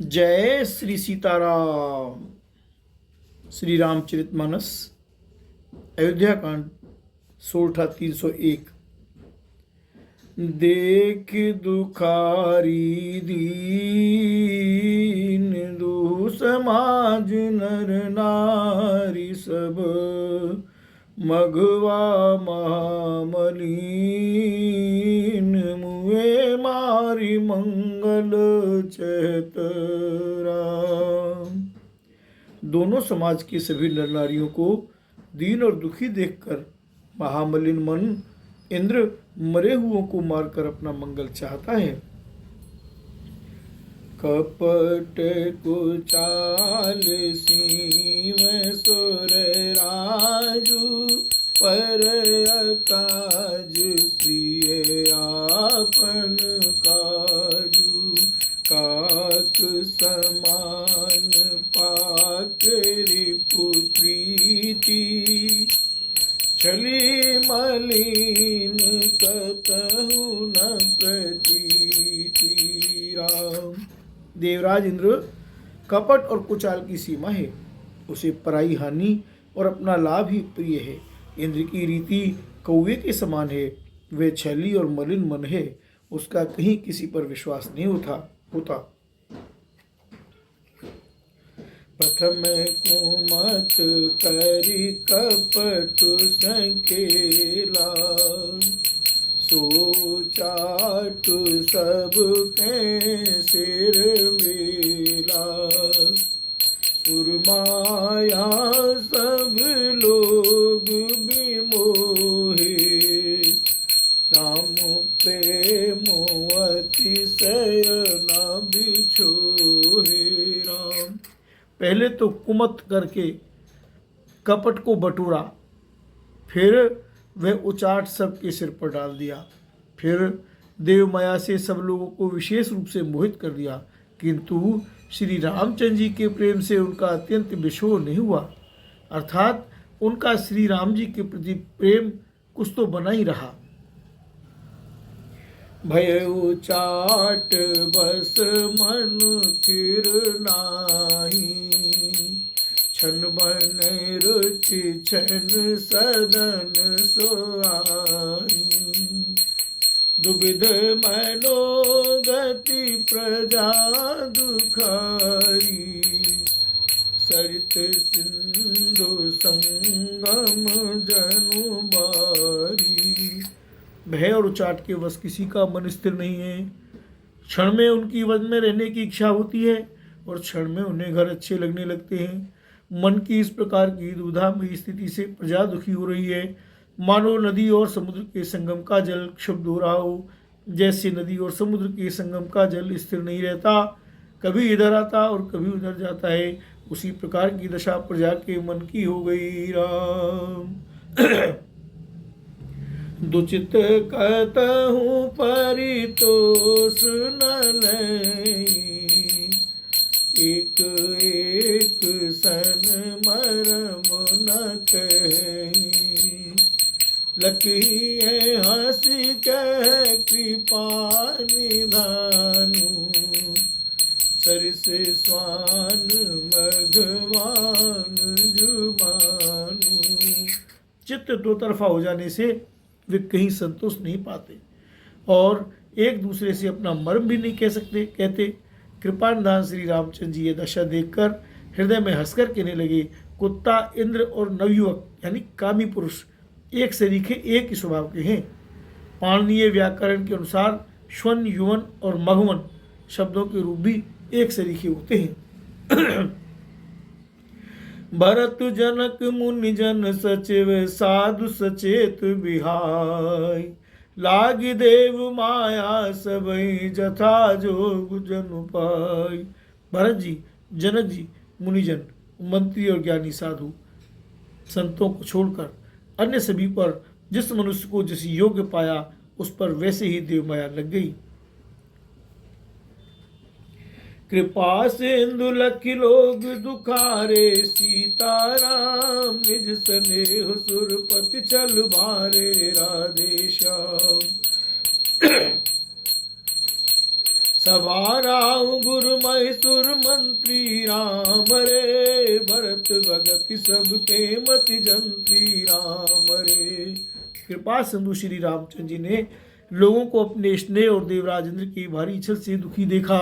जय श्री सीताराम। श्री रामचरितमानस अयोध्या कांड सोरठा 301। देख दुखारी दीन दु समाज नर नारी सब मघवा महामलीन मुए मारी मंगल चेतरा। दोनों समाज के सभी नर नारियों को दीन और दुखी देखकर महामलिन मन इंद्र मरे हुओं को मारकर अपना मंगल चाहता है। कपट कुचाल सीव सुर राजू पर काज प्रिय आपन काजू काक समान पाकरी पुत्रीति छली मलिन कतहु न प्रतीति। राम देवराज इंद्र कपट और कुचाल की सीमा है, उसे पराई हानि और अपना लाभ ही प्रिय है। इंद्र की रीति कौवे के समान है, वे छली और मलिन मन है, उसका कहीं किसी पर विश्वास नहीं होता। प्रथम कुमत करी कपट संकेला सोचाट सब के सिर मेला सुरमाया सब लोग विमोहे राम प्रेम अतिशय न बिछोहे। राम पहले तो कुमत करके कपट को बटोरा, फिर वह उचाट सबके सिर पर डाल दिया, फिर देव माया से सब लोगों को विशेष रूप से मोहित कर दिया, किंतु श्री रामचंद्र जी के प्रेम से उनका अत्यंत विशोह नहीं हुआ। अर्थात उनका श्री राम जी के प्रति प्रेम कुछ तो बना ही रहा। भय उचाट बस मन फिर नाही छन बन रुचि छन सदन सोआई दुविध मनोगति प्रजा दुखारी सरित सिंधु संगम जनु बारी। भय और उचाट के वश किसी का मन स्थिर नहीं है। क्षण में उनकी वन में रहने की इच्छा होती है और क्षण में उन्हें घर अच्छे लगने लगते हैं। मन की इस प्रकार की दुविधामयी स्थिति से प्रजा दुखी हो रही है, मानो नदी और समुद्र के संगम का जल क्षुब्ध हो रहा हो। जैसे नदी और समुद्र के संगम का जल स्थिर नहीं रहता, कभी इधर आता और कभी उधर जाता है, उसी प्रकार की दशा प्रजा के मन की हो गई। राम दुचित कहतहूँ परितोष न लई एक एक सन मरम न कही लखिए हंसी कह कृपा निधानु सरस स्वान मघवान जुबानु। चित्त दो तरफा हो जाने से वे कहीं संतोष नहीं पाते और एक दूसरे से अपना मर्म भी नहीं कह सकते। कहते कृपानिधान श्री रामचंद्र जी ये दशा देखकर हृदय में हंसकर कहने लगे, कुत्ता इंद्र और नवयुवक यानी कामी पुरुष एक सरीखे एक ही स्वभाव के हैं। पाणिनीय व्याकरण के अनुसार श्वन युवन और मघवन शब्दों के रूप भी एक सरीखे होते हैं। भरत जनक मुनि जन सचिव साधु सचेत बिहाय लाग देव माया सबई जथा जोग जनु पाई। भरत जी, जनक जी, मुनिजन, मंत्री और ज्ञानी साधु संतों को छोड़कर अन्य सभी पर जिस मनुष्य को जिस योग्य पाया उस पर वैसे ही देव माया लग गई। कृपा सिंधु लखि लोग दुखारे सीताराम निज स्नेह सुरपति चल भारे राधे श्याम। सभा राम गुरु महेश्वर मंत्री राम रे, भरत भगत सबके मति जंत्री राम रे। कृपा सिंधु श्री रामचंद्र जी ने लोगों को अपने स्नेह और देवराज इंद्र की भारी इच्छा से दुखी देखा।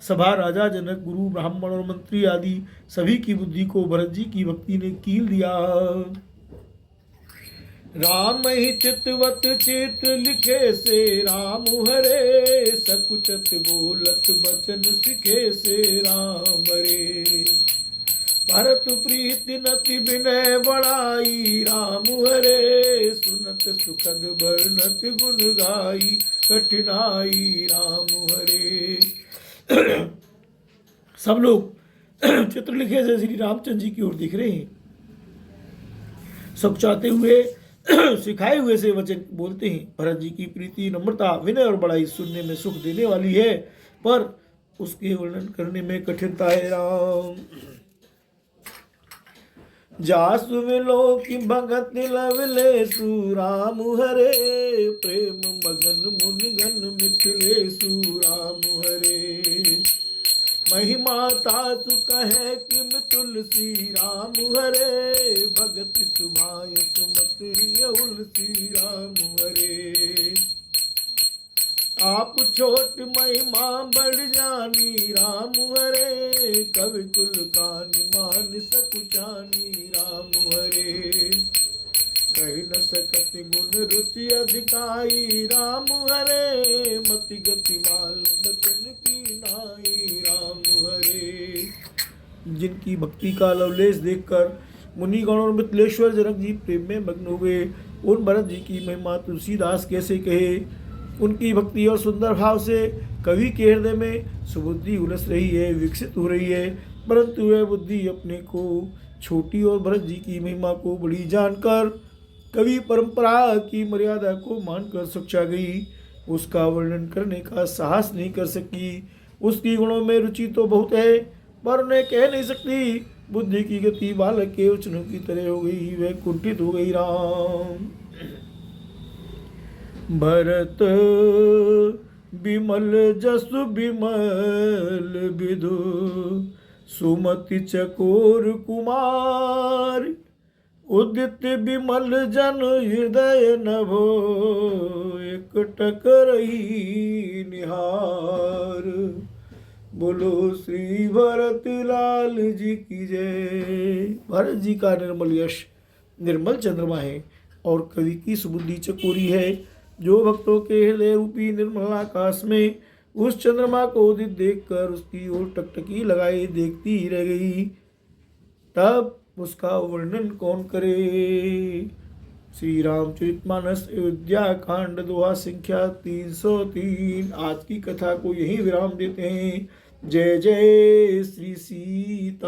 सभा राजा जनक गुरु ब्राह्मण और मंत्री आदि सभी की बुद्धि को भरत जी की भक्ति ने कील दिया। राम ही चितवत चित्र लिखे से राम हरे, सकुचत बोलत बचन सिखे से राम रे। भरत प्रीति नति विनय बड़ाई राम हरे, सुनत सुखद बरनत गुण गाई कठिनाई राम हरे। सब लोग चित्र लिखे से श्री रामचंद्र जी की ओर दिख रहे हैं। सब चाहते हुए सिखाए हुए से वचन बोलते हैं। भरत जी की प्रीति नम्रता विनय और बड़ाई सुनने में सुख देने वाली है, पर उसके वर्णन करने में कठिनता है। राम जासु मिलो की भगत लवलेसु राम हरे, प्रेम मगन मुनिगन मिथिलेसु राम हरे। महिमा तासु कहे किम तुलसी राम हरे, भगत सुभाय सुमति उलसी राम हरे। आप छोट महिमा बढ़ जानी राम हरे, कवि कुल कान मान सकुचानी राम हरे। कही न सकत गुण रुचि अधिकाई राम हरे, मति गति माल बचन की नाई राम हरे। जिनकी भक्ति का लवलेश देखकर मुनिगण और मिथिलेश्वर जनक जी प्रेम में मग्न हो गए, उन भरत जी की महिमा तुलसीदास कैसे कहे। उनकी भक्ति और सुंदर भाव से कवि के हृदय में सुबुद्धि उलस रही है, विकसित हो रही है, परंतु वह बुद्धि अपने को छोटी और भरत जी की महिमा को बड़ी जानकर कवि परंपरा की मर्यादा को मानकर सुक्षा गई। उसका वर्णन करने का साहस नहीं कर सकी। उसकी गुणों में रुचि तो बहुत है, पर उन्हें कह नहीं सकती। बुद्धि की गति बालक के उचनों की तरह हो गई, वह कुंठित हो गई। राम भरत बिमल जसु बिमल विदु, सुमति चकोर कुमार। उदित बिमल जन हृदय नभो, एकटक रही निहार। बोलो श्री भरत लाल जी की जय। भरत जी का निर्मल यश निर्मल चंद्रमा है और कवि की सुबुद्धि चकोरी है, जो भक्तों के हृदय रूपी निर्मल आकाश में उस चंद्रमा को उदित देखकर उसकी ओर टकटकी लगाई देखती ही रह गई। तब उसका वर्णन कौन करे। श्री रामचरितमानस अयोध्या कांड दोहा संख्या 303। आज की कथा को यही विराम देते हैं। जय जय श्री सीताराम।